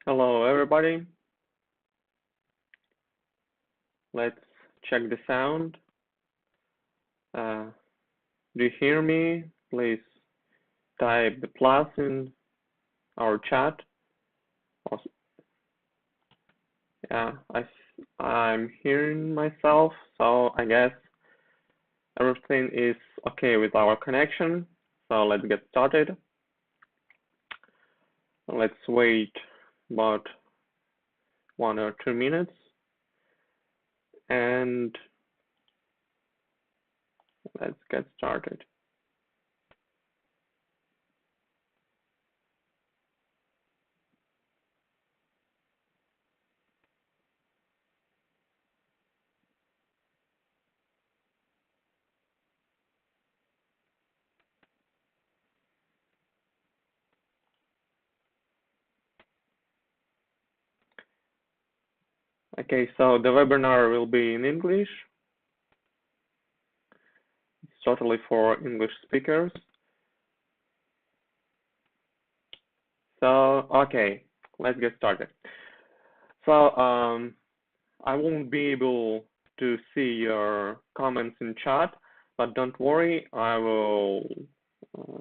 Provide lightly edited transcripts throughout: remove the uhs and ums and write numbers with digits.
Hello, everybody. Let's check the sound. Uh, do you hear me? Please type the plus in our chat. Also, yeah, I'm hearing myself, so I guess everything is okay with our connection. So let's get started. Let's wait about 1 or 2 minutes and let's get started. Okay, so the webinar will be in English. It's totally for English speakers. So, okay, let's get started. So, I won't be able to see your comments in chat, but don't worry, I will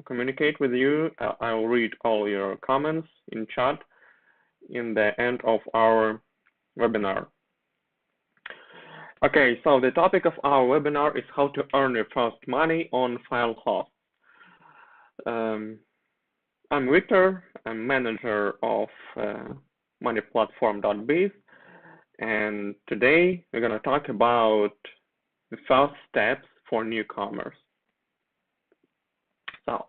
communicate with you. I will read all your comments in chat in the end of our webinar. Okay, so the topic of our webinar is how to earn your first money on file host. I'm Victor. I'm manager of Moneyplatform.biz, and today we're going to talk about the first steps for newcomers. So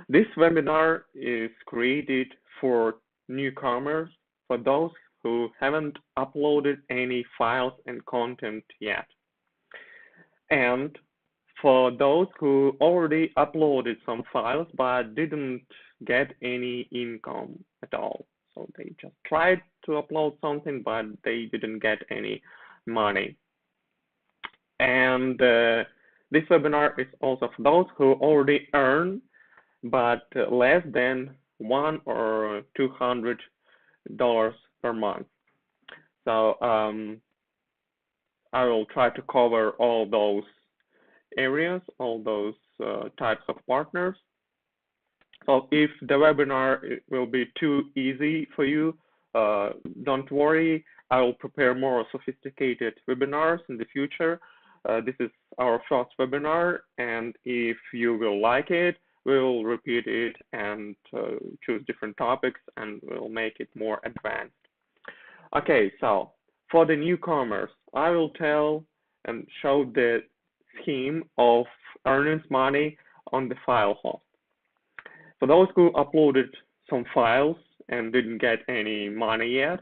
this webinar is created for newcomers, for those who haven't uploaded any files and content yet, and for those who already uploaded some files but didn't get any income at all. So they just tried to upload something, but they didn't get any money. And this webinar is also for those who already earn, but less than $100 or $200 per month. So I will try to cover all those areas, all those types of partners. So if the webinar will be too easy for you, don't worry. I will prepare more sophisticated webinars in the future. This is our first webinar, and if you will like it, we'll repeat it and choose different topics, and we'll make it more advanced. Okay, so for the newcomers, I will tell and show the scheme of earning money on the file host. For those who uploaded some files and didn't get any money yet,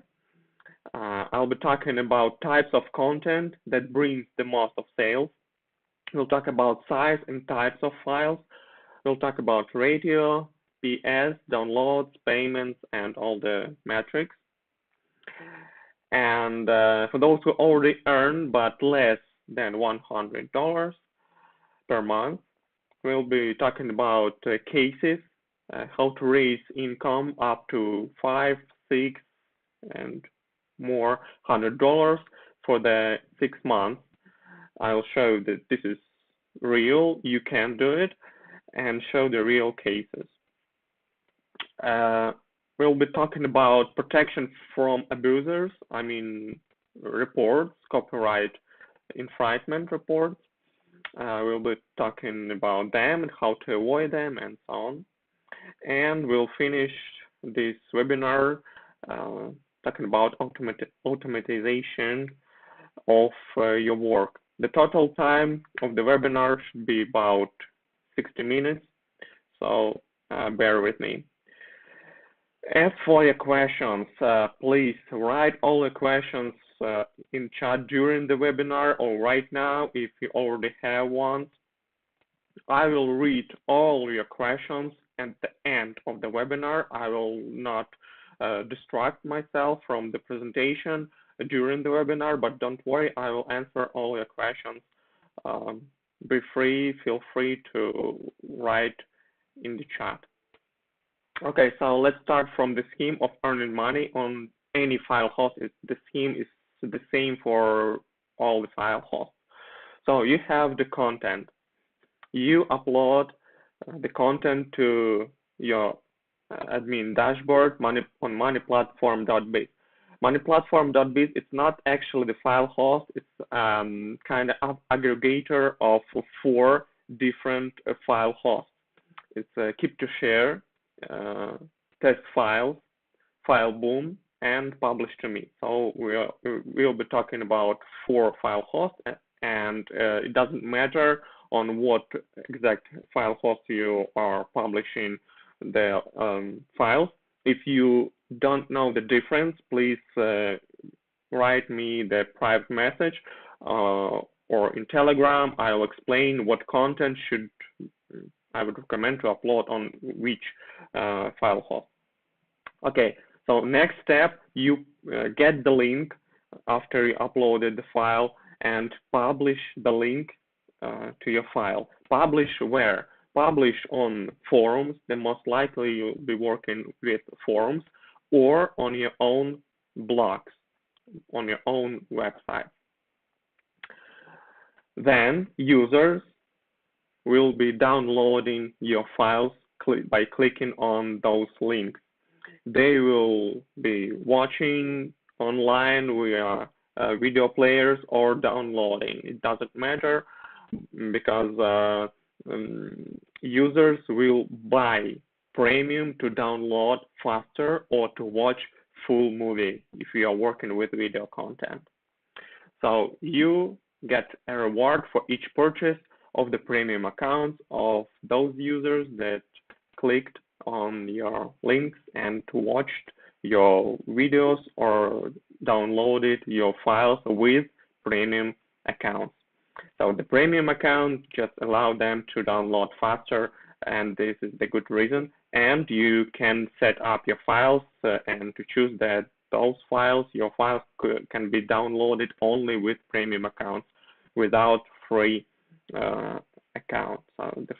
I'll be talking about types of content that brings the most of sales. We'll talk about size and types of files. We'll talk about ratio, PS, downloads, payments, and all the metrics. And for those who already earn but less than $100 per month, we'll be talking about cases, how to raise income up to 5, 6, and more $100 for the 6 months. I'll show that this is real, you can do it, and show the real cases. We'll be talking about protection from abusers, I mean reports, copyright infringement reports. We'll be talking about them and how to avoid them and so on. And we'll finish this webinar talking about automatization of your work. The total time of the webinar should be about 60 minutes, so bear with me. As for your questions, please write all the questions in chat during the webinar or right now if you already have one. I will read all your questions at the end of the webinar. I will not distract myself from the presentation during the webinar, but don't worry, I will answer all your questions. Be free, feel free to write in the chat. Okay, so let's start from the scheme of earning money on any file host. The scheme is the same for all the file hosts. So you have the content. You upload the content to your admin dashboard on moneyplatform.biz. Moneyplatform.biz, it's not actually the file host. It's kind of aggregator of 4 different file hosts. It's keep to share, uh, test files, file boom, and publish to me. So we'll be talking about 4 file hosts, and it doesn't matter on what exact file host you are publishing the files. If you don't know the difference, please write me the private message or in Telegram. I'll explain what content should I would recommend to upload on which file host. Okay, so next step, you get the link after you uploaded the file and publish the link to your file. Publish where? Publish on forums. Then most likely you'll be working with forums or on your own blogs, on your own website. Then users will be downloading your files by clicking on those links. They will be watching online via video players or downloading. It doesn't matter because users will buy premium to download faster or to watch full movie if you are working with video content. So you get a reward for each purchase of the premium accounts of those users that clicked on your links and watched your videos or downloaded your files with premium accounts. So the premium account just allow them to download faster, and this is the good reason. And you can set up your files and to choose that those files, your files can be downloaded only with premium accounts without free accounts. So the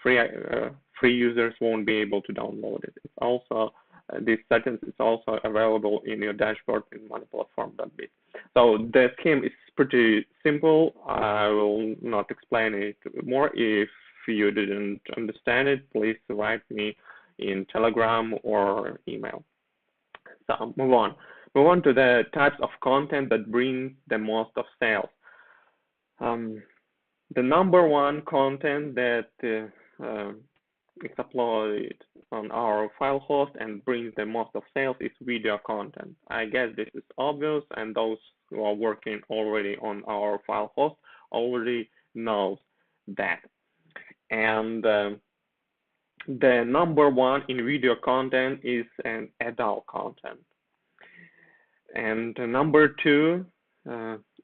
free users won't be able to download it. It's also this settings is also available in your dashboard in moneyplatform.biz. So the scheme is pretty simple. I will not explain it more. If you didn't understand it, please write me in Telegram or email. So move on. Move on to the types of content that bring the most of sales. The number one content that is uploaded on our file host and brings the most of sales is video content. I guess this is obvious, and those who are working already on our file host already knows that. And the number one in video content is an adult content. And number two,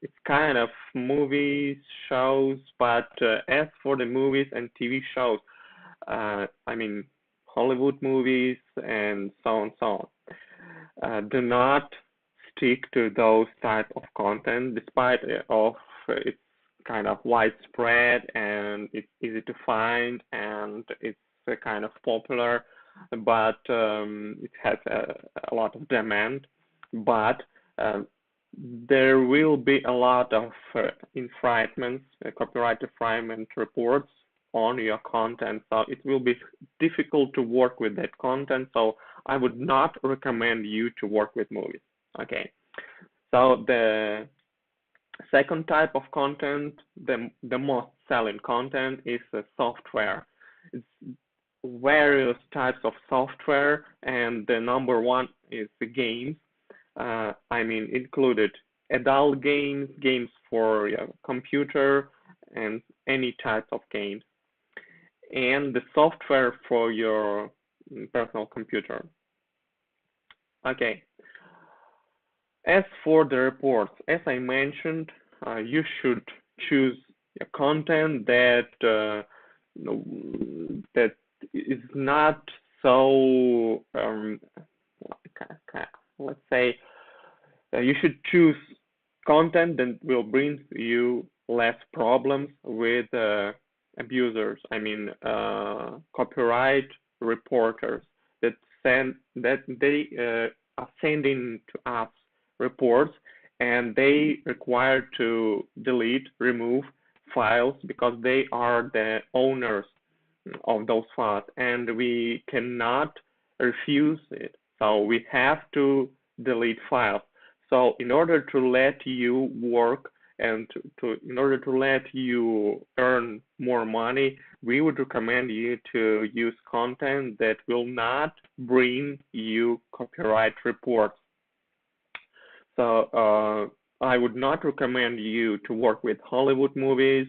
it's kind of movies, shows, but as for the movies and TV shows, I mean Hollywood movies and so on and so on. Do not stick to those type of content, despite of it's kind of widespread and it's easy to find and it's kind of popular, but it has a lot of demand. But there will be a lot of infringements, copyright infringement reports on your content. So it will be difficult to work with that content. So I would not recommend you to work with movies. Okay. So the second type of content, the most selling content is software. It's various types of software, and the number one is the games. I mean, included adult games, games for your computer, and any type of games, and the software for your personal computer. Okay. As for the reports, as I mentioned, you should choose a content that that is not so let's say you should choose content that will bring you less problems with abusers. I mean, copyright reporters that are sending to us reports, and they require to delete, remove files because they are the owners of those files, and we cannot refuse it. So we have to delete files. So in order to let you work and in order to let you earn more money, we would recommend you to use content that will not bring you copyright reports. So I would not recommend you to work with Hollywood movies,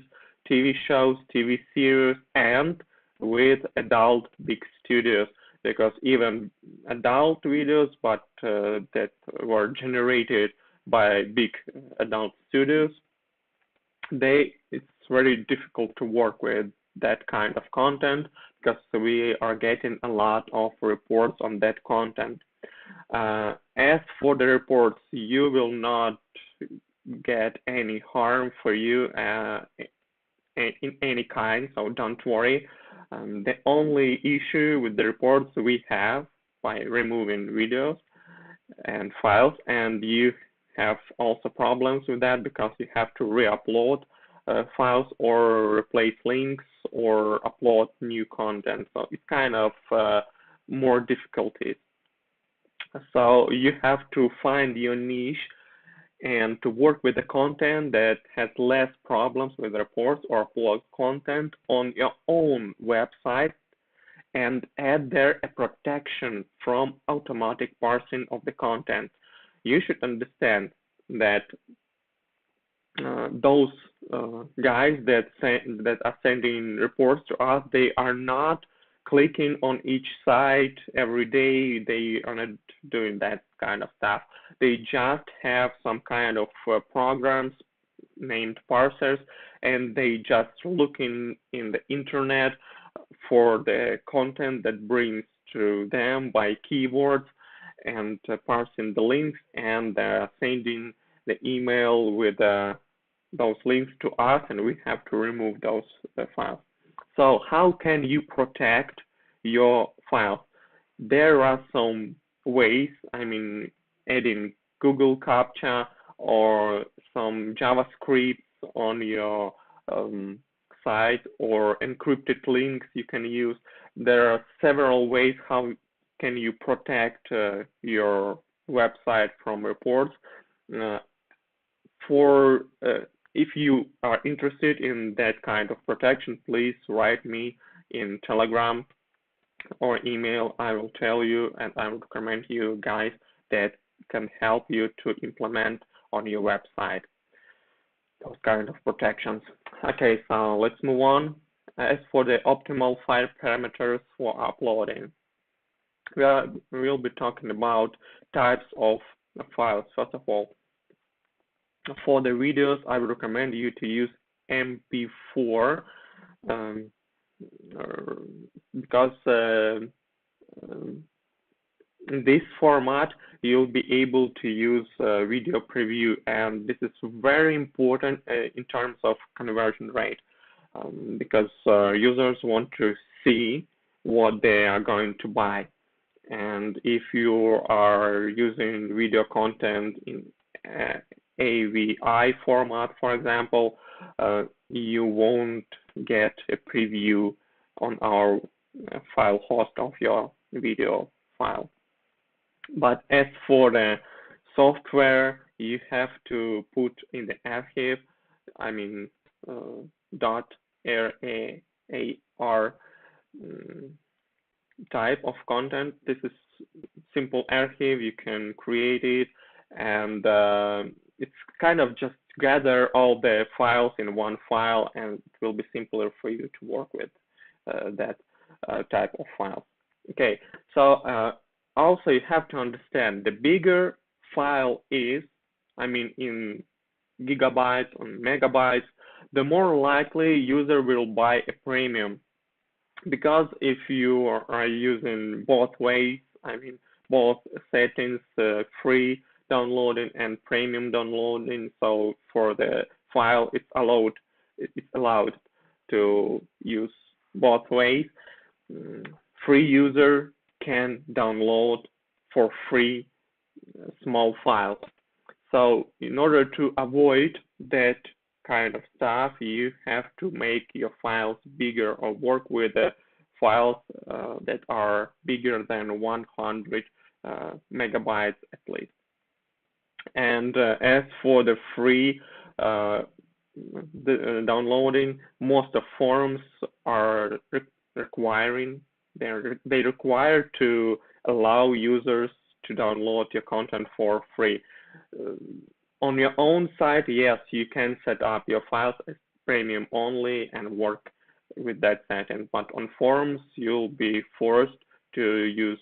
TV shows, TV series, and with adult big studios, because even adult videos, but that were generated by big adult studios, it's very difficult to work with that kind of content because we are getting a lot of reports on that content. As for the reports, you will not get any harm for you in any kind, so don't worry. The only issue with the reports we have by removing videos and files, and you have also problems with that because you have to re-upload files or replace links or upload new content. So it's kind of more difficulties. So you have to find your niche and to work with the content that has less problems with reports, or upload content on your own website and add there a protection from automatic parsing of the content. You should understand that those guys that are sending reports to us, they are not clicking on each site every day. They are not doing that kind of stuff. They just have some kind of programs named parsers, and they just looking in the internet for the content that brings to them by keywords and parsing the links and sending the email with those links to us, and we have to remove those files. So how can you protect your files? There are some ways, adding Google CAPTCHA or some JavaScript on your site, or encrypted links you can use. There are several ways how can you protect your website from reports. If you are interested in that kind of protection, please write me in Telegram or email. I will tell you, and I will recommend you guys that can help you to implement on your website those kind of protections. Okay, so let's move on. As for the optimal file parameters for uploading, we'll be talking about types of files. First of all, for the videos, I would recommend you to use MP4 because in this format you'll be able to use video preview, and this is very important in terms of conversion rate, because users want to see what they are going to buy. And if you are using video content in AVI format, for example, you won't get a preview on our file host of your video file. But as for the software, you have to put in the archive, .rar type of content. This is simple archive. You can create it, and it's kind of just gather all the files in one file, and it will be simpler for you to work with that type of file. Okay, so also you have to understand the bigger file is, in gigabytes or megabytes, the more likely user will buy a premium. Because if you are using both ways, both settings, free downloading and premium downloading, so for the file it's allowed to use both ways. Free user can download for free small files. So in order to avoid that kind of stuff, you have to make your files bigger or work with files that are bigger than 100 megabytes at least. And as for the free downloading, most of forums are requiring, they require to allow users to download your content for free. On your own site, yes, you can set up your files as premium only and work with that setting, but on forums, you'll be forced to use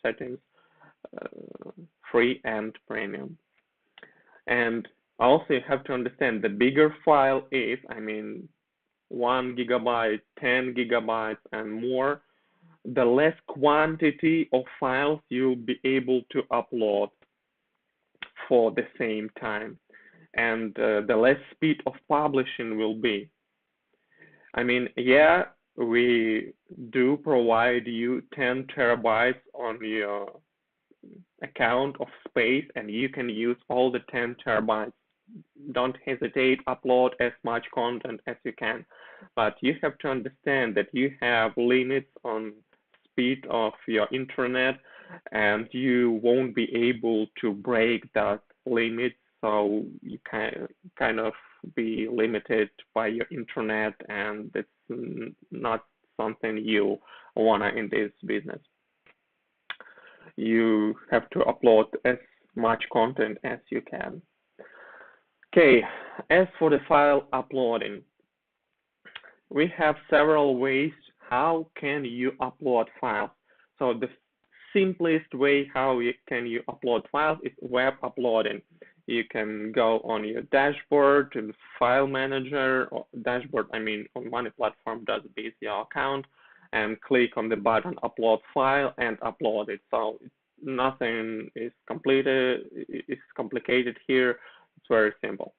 settings free and premium. And also you have to understand the bigger file is, 1 gigabyte, 10 gigabytes and more, the less quantity of files you'll be able to upload for the same time, and the less speed of publishing will be. Yeah, we do provide you 10 terabytes on your account of space, and you can use all the 10 terabytes. Don't hesitate, upload as much content as you can. But you have to understand that you have limits on speed of your internet, and you won't be able to break that limit, so you can kind of be limited by your internet, and it's not something you wanna in this business. You have to upload as much content as you can. Okay, as for the file uploading, we have several ways how can you upload files. So the simplest way how you upload files is web uploading. You can go on your dashboard to the file manager, or dashboard, on Moneyplatform.biz, your account, and click on the button upload file and upload it. So nothing is complicated here. It's very simple.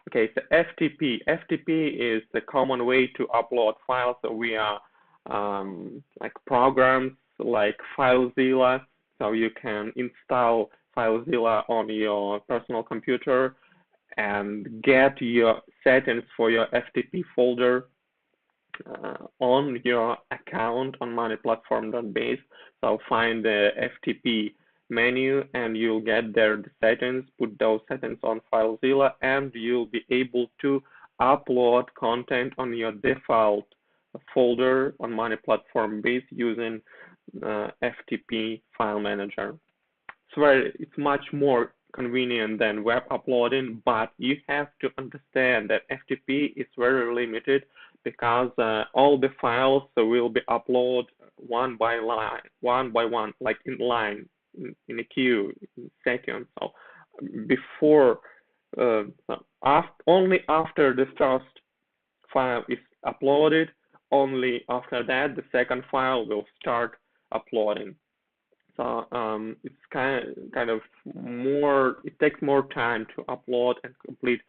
Okay, so FTP. FTP is the common way to upload files via like programs like FileZilla. So you can install FileZilla on your personal computer and get your settings for your FTP folder on your account on Moneyplatform.biz. So find the FTP menu and you'll get there the settings, put those settings on FileZilla, and you'll be able to upload content on your default folder on Moneyplatform.biz using FTP file manager. It's much more convenient than web uploading, but you have to understand that FTP is very limited because all the files will be uploaded one by one, like in line, in a queue, in seconds. So before, only after the first file is uploaded, only after that the second file will start uploading. So it's kind of more, it takes more time to upload and complete,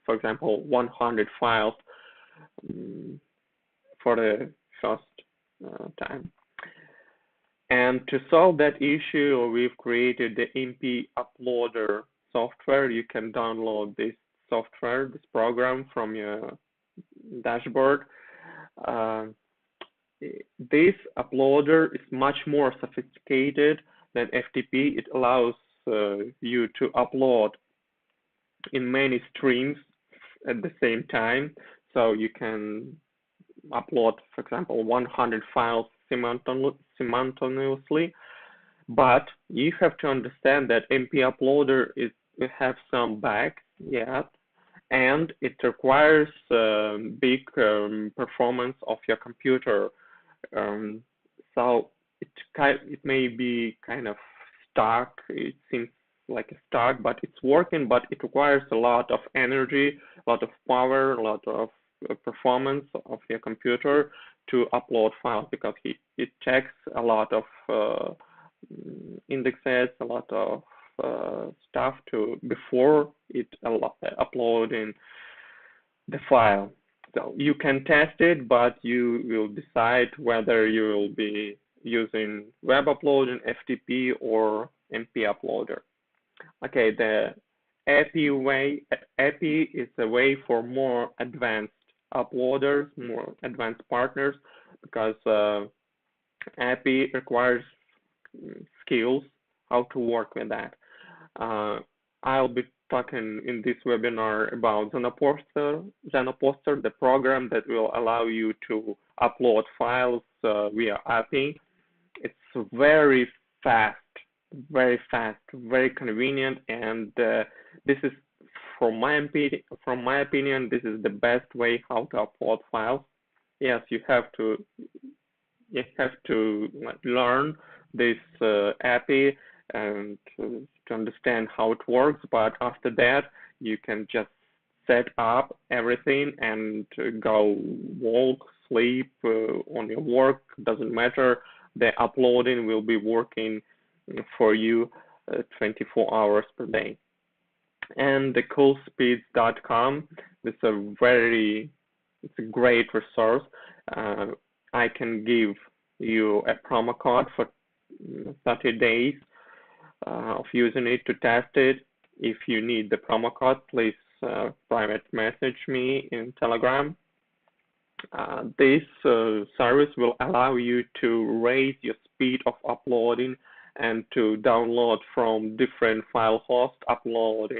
for example, 100 files for the first time. And to solve that issue, we've created the MP Uploader software. You can download this software, this program, from your dashboard. This uploader is much more sophisticated than FTP. It allows you to upload in many streams at the same time. So you can upload, for example, 100 files simultaneously. But you have to understand that MP Uploader have some bugs yet, and it requires big performance of your computer. So it may be kind of stuck. It seems like a stuck, but it's working, but it requires a lot of energy, a lot of power, a lot of performance of your computer to upload files, because it checks a lot of indexes, a lot of stuff before it uploading the file. So you can test it, but you will decide whether you will be using web uploading, FTP, or MP uploader. Okay, the API is a way for more advanced uploaders, more advanced partners, because API requires skills how to work with that. I'll be talking in this webinar about Zenoposter, the program that will allow you to upload files via API. It's fast, very fast, very convenient, and this is, from my opinion, this is the best way how to upload files. Yes, you have to learn this API and to understand how it works, but after that you can just set up everything and go walk, sleep, on your work, doesn't matter. The uploading will be working for you 24 hours per day. And the coolspeeds.com, it's a great resource. I can give you a promo code for 30 days of using it to test it. If you need the promo code, please private message me in Telegram. This service will allow you to raise your speed of uploading and to download from different file hosts, upload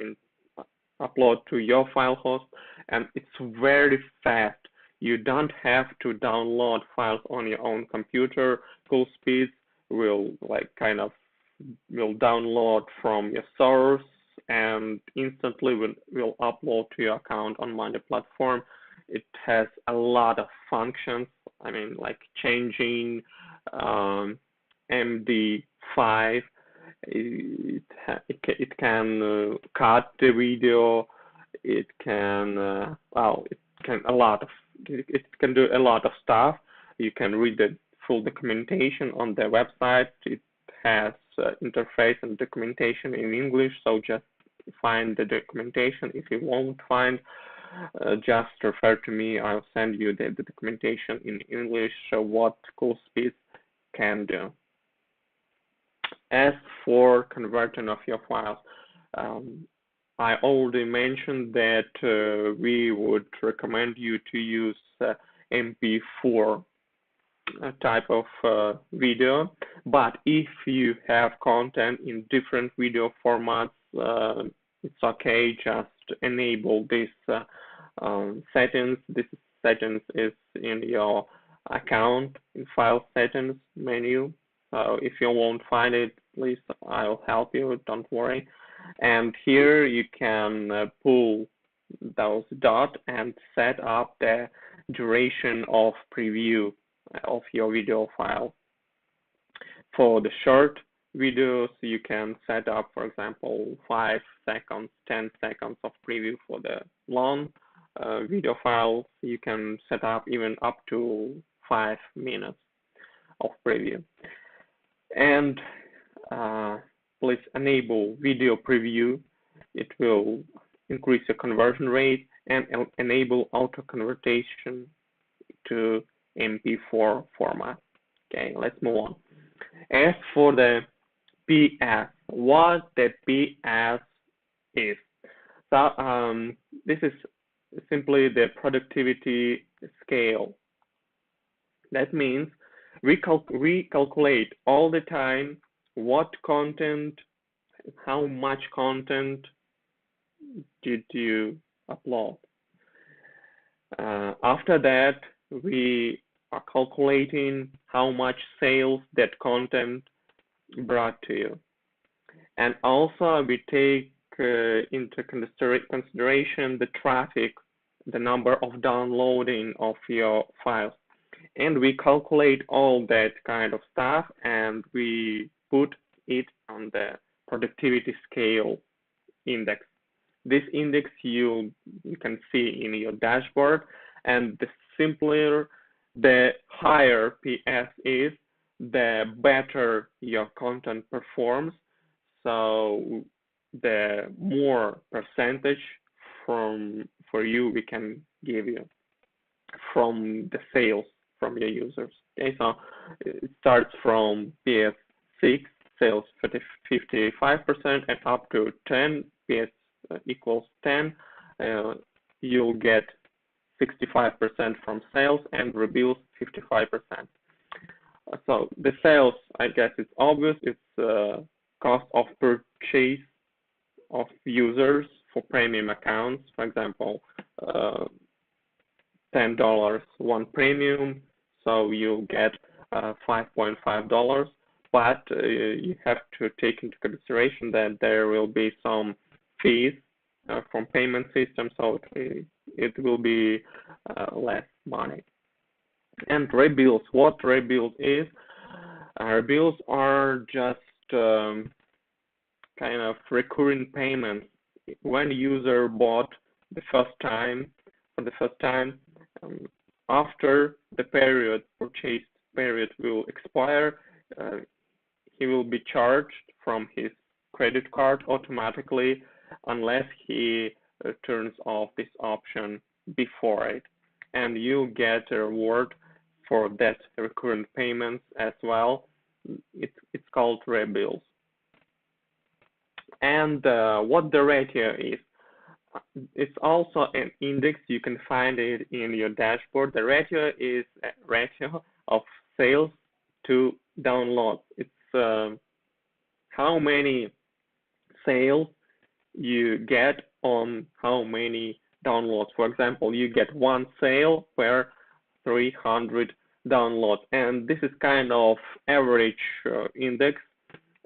to your file host, and it's very fast. You don't have to download files on your own computer. CoolSpeed will will download from your source and instantly will upload to your account on Moneyplatform. It has a lot of functions. I mean, like changing MD5. It can cut the video. It can it can do a lot of stuff. You can read the full documentation on the website. It has interface and documentation in English, so just find the documentation. If you won't find, just refer to me. I'll send you the documentation in English, what CoolSpeed can do. As for converting of your files, I already mentioned that we would recommend you to use MP4 type of video, but if you have content in different video formats, it's okay, just enable this settings. This settings is in your account in file settings menu. So if you won't find it, please, I'll help you, don't worry. And here you can pull those dots and set up the duration of preview of your video file. For the short videos, you can set up, for example, 5 seconds, 10 seconds of preview. For the long video files, you can set up even up to 5 minutes of preview. And please enable video preview. It will increase your conversion rate and enable auto conversion to MP4 format. Okay, let's move on. As for the PS, what the PS is. So this is simply the productivity scale. That means we calculate all the time what content, how much content did you upload. After that, we are calculating how much sales that content brought to you. And also we take into consideration the traffic, the number of downloading of your files. And we calculate all that kind of stuff and we put it on the productivity scale index. This index you can see in your dashboard, and the simpler, the higher PS is, the better your content performs. So the more percentage for you we can give you from the sales from your users. Okay, so it starts from PS6 sales 55% and up to 10 PS equals 10. You'll get 65% from sales and rebills 55%. So the sales, I guess it's obvious, it's cost of purchase of users for premium accounts. For example, $10 one premium, so you get $5.5. But you have to take into consideration that there will be some fees from payment system, so it will be less money. And rebills, what rebills is? Rebills are just kind of recurring payments. When user bought the first time, after the purchase period will expire, he will be charged from his credit card automatically unless he turns off this option before it. And you get a reward for that recurrent payments as well. It's called rebills. And what the ratio is, it's also an index. You can find it in your dashboard. The ratio is a ratio of sales to downloads. It's how many sales you get on how many downloads. For example, you get one sale per 300 downloads, and this is kind of average index,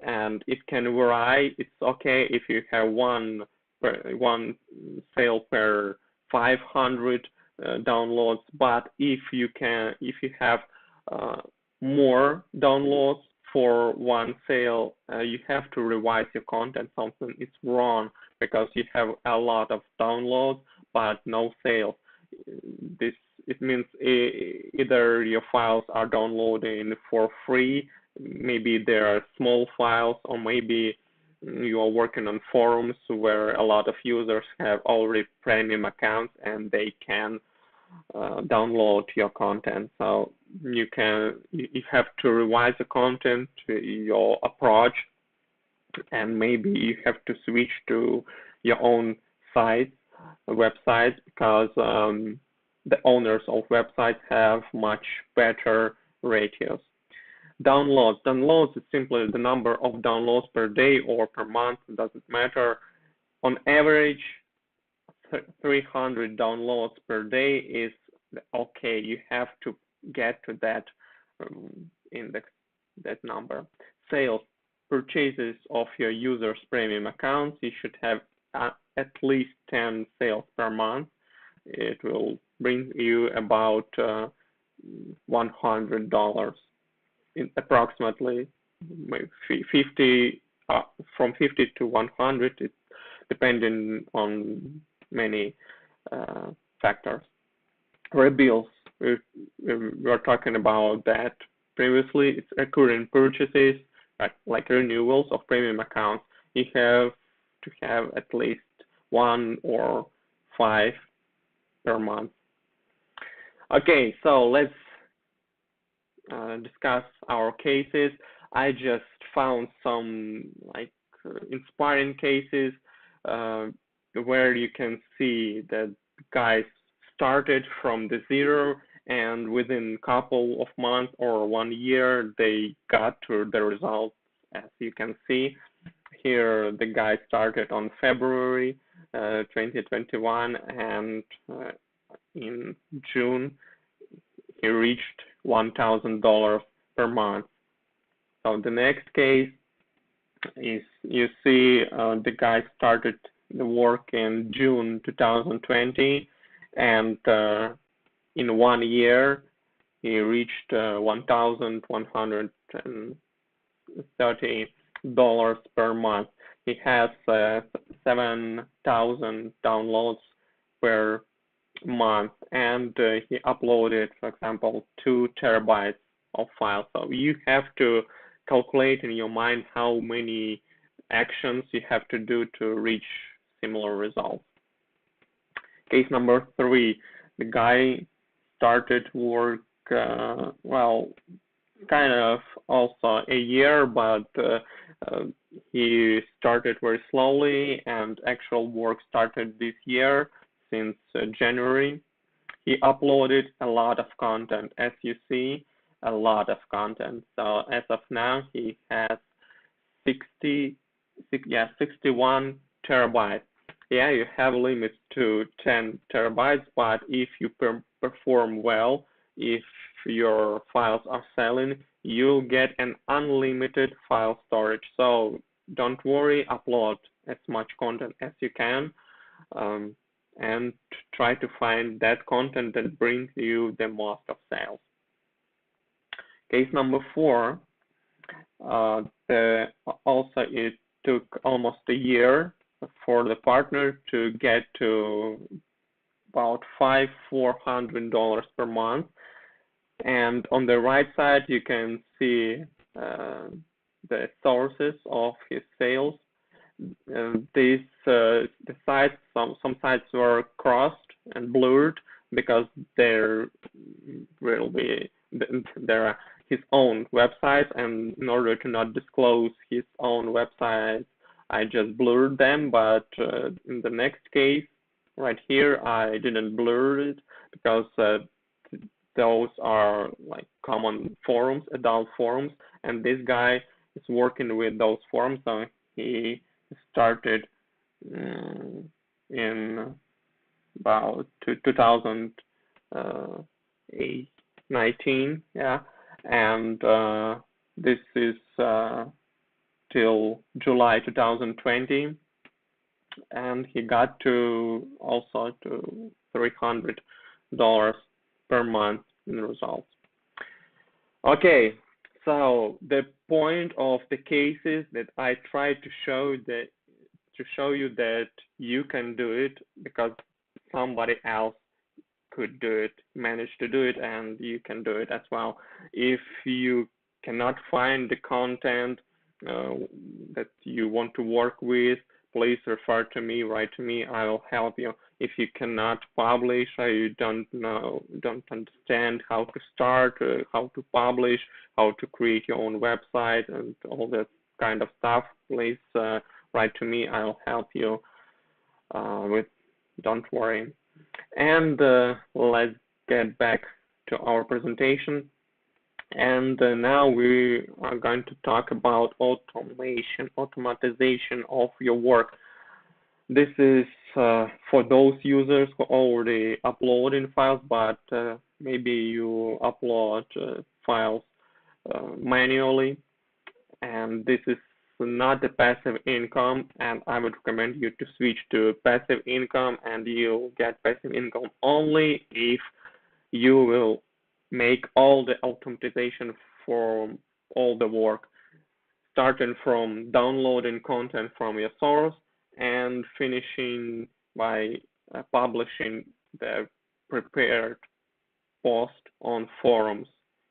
and it can vary. It's okay if you have one sale per 500 downloads, but if you have more downloads for one sale, you have to revise your content. Something is wrong because you have a lot of downloads but no sales. It means either your files are downloading for free, maybe they are small files, or maybe you are working on forums where a lot of users have already premium accounts and they can download your content. So you have to revise the content, your approach, and maybe you have to switch to your own websites, because the owners of websites have much better ratios. Downloads is simply the number of downloads per day or per month. It doesn't matter. On average, 300 downloads per day is okay. You have to get to that index, that number. Sales, purchases of your users' premium accounts. You should have at least 10 sales per month. It will bring you about $100. Approximately 50, from 50 to 100, it's depending on many factors. Rebills, we were talking about that previously. It's recurring purchases, like renewals of premium accounts. You have to have at least 1 or 5 per month. Okay, so let's discuss our cases. I just found some inspiring cases where you can see that guys started from the zero, and within a couple of months or 1 year they got to the results. As you can see here, the guy started on February 2021, and in June he reached $1,000 per month. So the next case is, you see the guy started the work in June 2020, and in 1 year he reached $1,130 per month. He has 7,000 downloads per month, and he uploaded, for example, 2 terabytes of files. So you have to calculate in your mind how many actions you have to do to reach similar results. Case number 3, the guy started work well, kind of also a year, but uh, he started very slowly, and actual work started this year since January. He uploaded a lot of content, as you see, a lot of content. So as of now, he has 60, 61 terabytes. Yeah, you have limits to 10 terabytes, but if you perform well, if your files are selling, you'll get an unlimited file storage. So don't worry, upload as much content as you can, um, and try to find that content that brings you the most of sales. Case number 4, also it took almost a year for the partner to get to about $400 per month. And on the right side, you can see the sources of his sales. The sites, some sites were crossed and blurred because they're really they're his own website, and in order to not disclose his own website, I just blurred them. But in the next case, right here, I didn't blur it because those are like common forums, adult forums, and this guy is working with those forums, so he started in about 2019, yeah, and this is till July 2020, and he got to also to $300 per month in results. Okay, so the point of the case is that I tried to show you that you can do it because somebody else could do it, managed to do it, and you can do it as well. If you cannot find the content that you want to work with, please refer to me, write to me, I will help you. If you cannot publish, or you don't understand how to start, how to publish, how to create your own website, and all that kind of stuff, please write to me. I'll help you with. Don't worry. And let's get back to our presentation. And now we are going to talk about automatization of your work. This is for those users who already upload in files, but maybe you upload files manually, and this is not a passive income, and I would recommend you to switch to passive income, and you'll get passive income only if you will make all the automatization for all the work, starting from downloading content from your source and finishing by publishing the prepared post on forums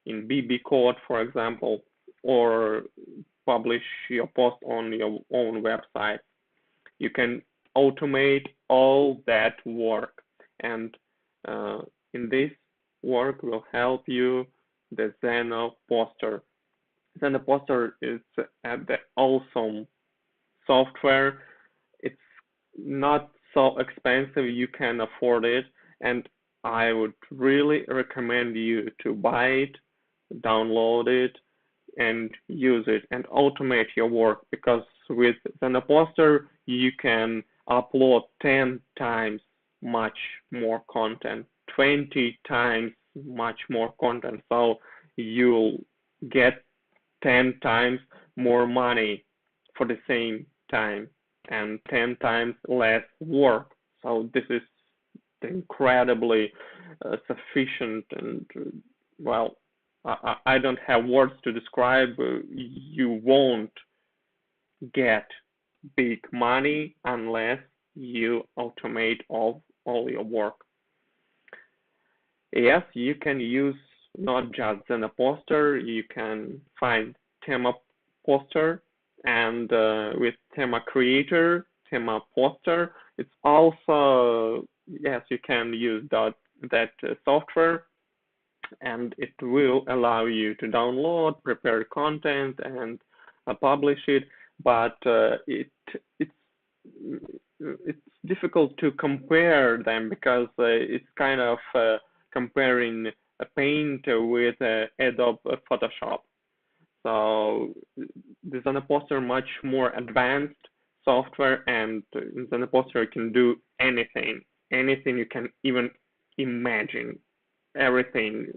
in BB code, for example, or publish your post on your own website. You can automate all that work, and in this work will help you the Zeno poster. Zeno poster is the awesome software. It's not so expensive, you can afford it, and I would really recommend you to buy it, download it, and use it and automate your work, because with Zeno poster you can upload 10 times much more content, 20 times much more content, so you'll get 10 times more money for the same time and 10 times less work. So this is incredibly sufficient, and well, I don't have words to describe. You won't get big money unless you automate all your work. Yes, you can use not just Zeno poster, you can find Tema poster, and with Tema creator, Tema poster, it's also, yes, you can use that software, and it will allow you to download, prepare content, and publish it. But it's it's difficult to compare them because it's kind of comparing a Paint with Adobe Photoshop. So the Zenposter much more advanced software, and in Zenposter you can do anything you can even imagine. Everything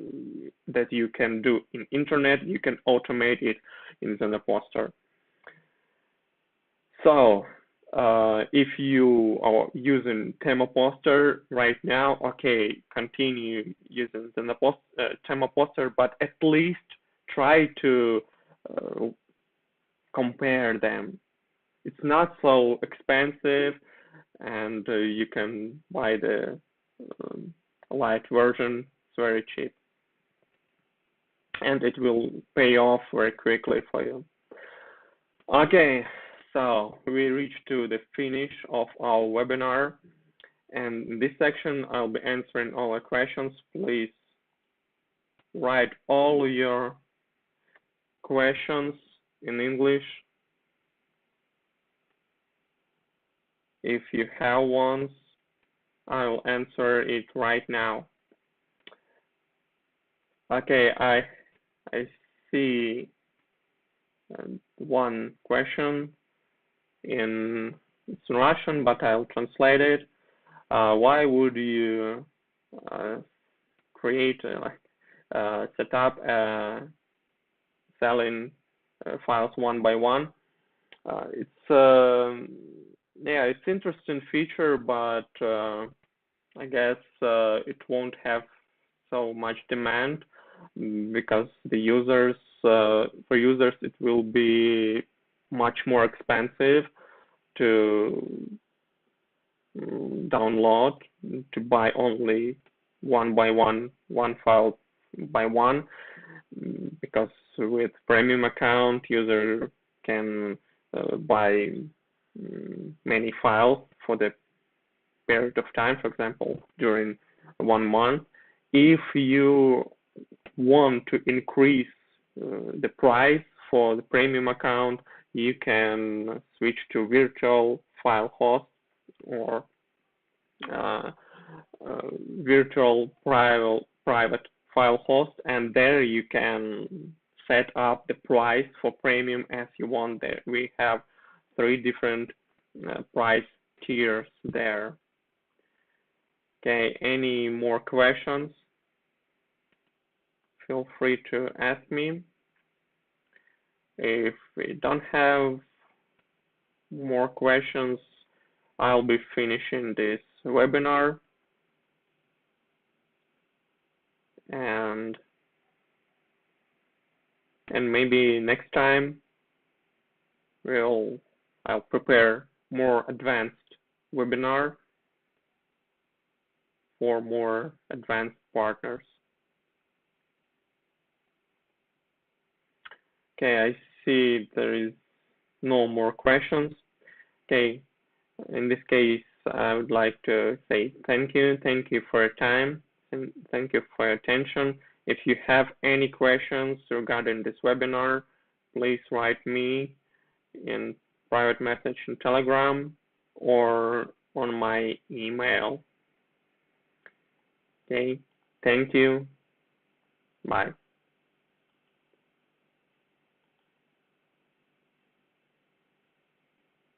that you can do in internet, you can automate it in Zenposter. So if you are using Themoposter right now, okay, continue using Themoposter, but at least try to uh, compare them. It's not so expensive, and you can buy the light version. It's very cheap, and it will pay off very quickly for you. Okay, so we reached to the finish of our webinar, and in this section I'll be answering all the questions. Please write all your questions in English if you have ones. I'll answer it right now. Okay, I see one question it's in Russian, but I'll translate it. Why would you create set up selling files one by one? It's interesting feature, but I guess it won't have so much demand because for users it will be much more expensive to download, to buy only one by one file by one, because with premium account user can buy many files for the period of time, for example, during 1 month. If you want to increase the price for the premium account, you can switch to virtual file host or virtual private file host, and there you can set up the price for premium as you want. There we have 3 different price tiers there. Okay, any more questions? Feel free to ask me. If we don't have more questions, I'll be finishing this webinar, and maybe next time I'll prepare more advanced webinar for more advanced partners. Okay, I see there is no more questions. Okay, in this case, I would like to say thank you for your time, and thank you for your attention. If you have any questions regarding this webinar, please write me in private message in Telegram or on my email. Okay, thank you. Bye.